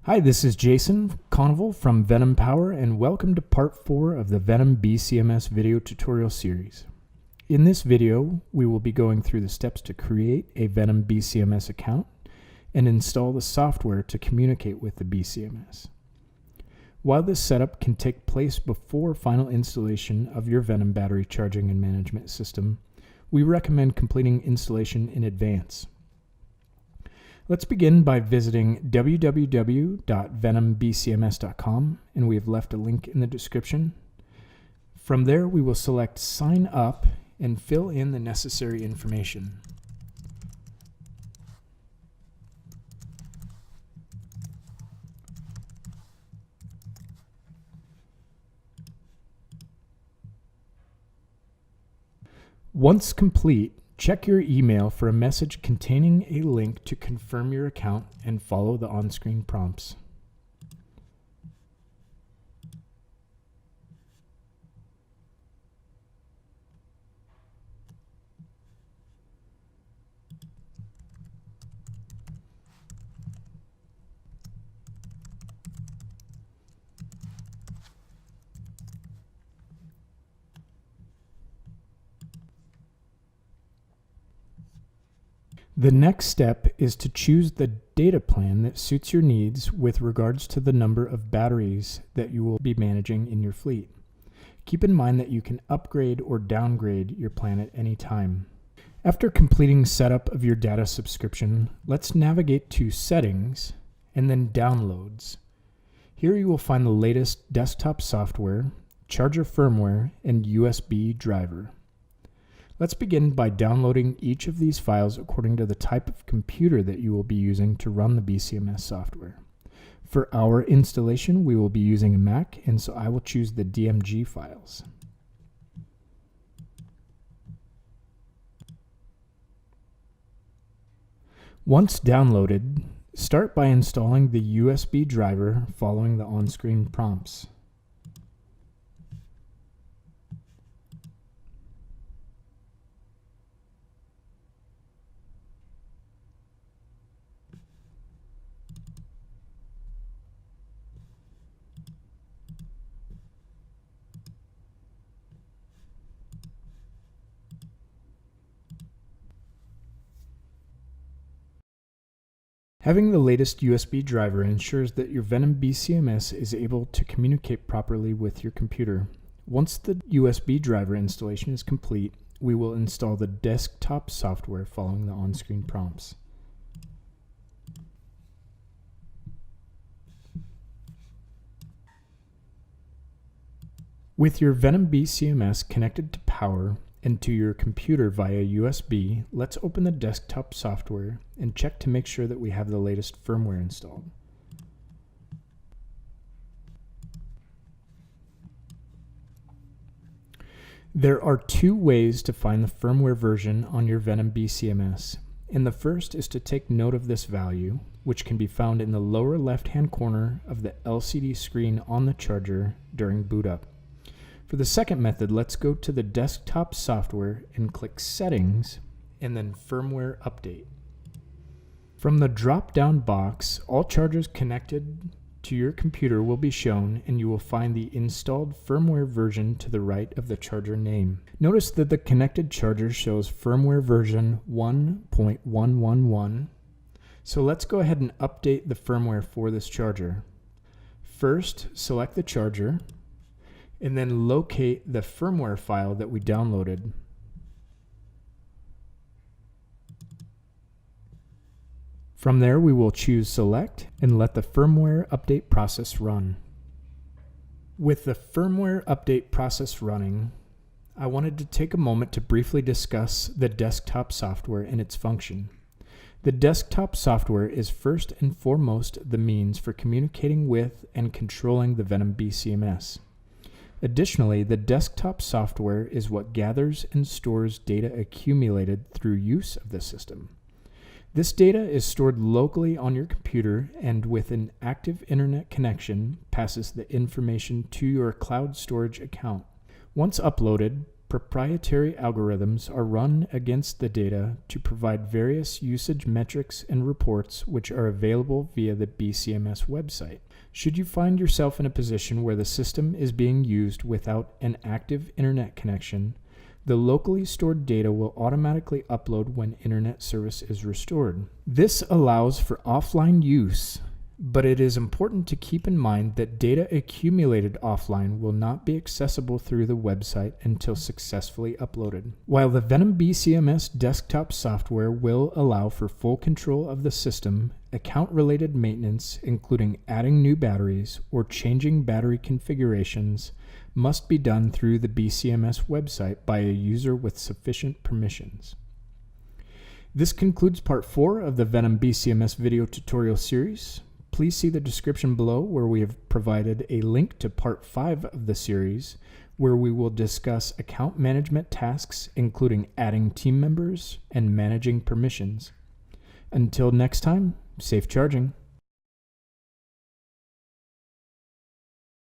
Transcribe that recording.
Hi, this is Jason Conoval from Venom Power, and welcome to part 4 of the Venom BCMS video tutorial series. In this video, we will be going through the steps to create a Venom BCMS account and install the software to communicate with the BCMS. While this setup can take place before final installation of your Venom battery charging and management system, we recommend completing installation in advance. Let's begin by visiting www.venombcms.com, and we have left a link in the description. From there, we will select Sign Up and fill in the necessary information. Once complete, check your email for a message containing a link to confirm your account and follow the on-screen prompts. The next step is to choose the data plan that suits your needs with regards to the number of batteries that you will be managing in your fleet. Keep in mind that you can upgrade or downgrade your plan at any time. After completing setup of your data subscription, let's navigate to Settings and then Downloads. Here you will find the latest desktop software, charger firmware, and USB driver. Let's begin by downloading each of these files according to the type of computer that you will be using to run the BCMS software. For our installation, we will be using a Mac, and so I will choose the DMG files. Once downloaded, start by installing the USB driver following the on-screen prompts. Having the latest USB driver ensures that your Venom BCMS is able to communicate properly with your computer. Once the USB driver installation is complete, we will install the desktop software following the on-screen prompts. With your Venom BCMS connected to power and to your computer via USB, let's open the desktop software and check to make sure that we have the latest firmware installed. There are two ways to find the firmware version on your Venom BCMS, and the first is to take note of this value, which can be found in the lower left-hand corner of the LCD screen on the charger during boot up. For the second method, let's go to the desktop software and click Settings and then Firmware Update. From the drop-down box, all chargers connected to your computer will be shown, and you will find the installed firmware version to the right of the charger name. Notice that the connected charger shows firmware version 1.111. So let's go ahead and update the firmware for this charger. First, select the charger, and then locate the firmware file that we downloaded. From there, we will choose Select and let the firmware update process run. With the firmware update process running, I wanted to take a moment to briefly discuss the desktop software and its function. The desktop software is first and foremost the means for communicating with and controlling the Venom BCMS. Additionally, the desktop software is what gathers and stores data accumulated through use of the system. This data is stored locally on your computer and with an active internet connection passes the information to your cloud storage account. Once uploaded, proprietary algorithms are run against the data to provide various usage metrics and reports which are available via the BCMS website. Should you find yourself in a position where the system is being used without an active internet connection, the locally stored data will automatically upload when internet service is restored. This allows for offline use, but it is important to keep in mind that data accumulated offline will not be accessible through the website until successfully uploaded. While the Venom BCMS desktop software will allow for full control of the system, account-related maintenance, including adding new batteries or changing battery configurations, must be done through the BCMS website by a user with sufficient permissions. This concludes part 4 of the Venom BCMS video tutorial series. Please see the description below where we have provided a link to part 5 of the series, where we will discuss account management tasks, including adding team members and managing permissions. Until next time, safe charging.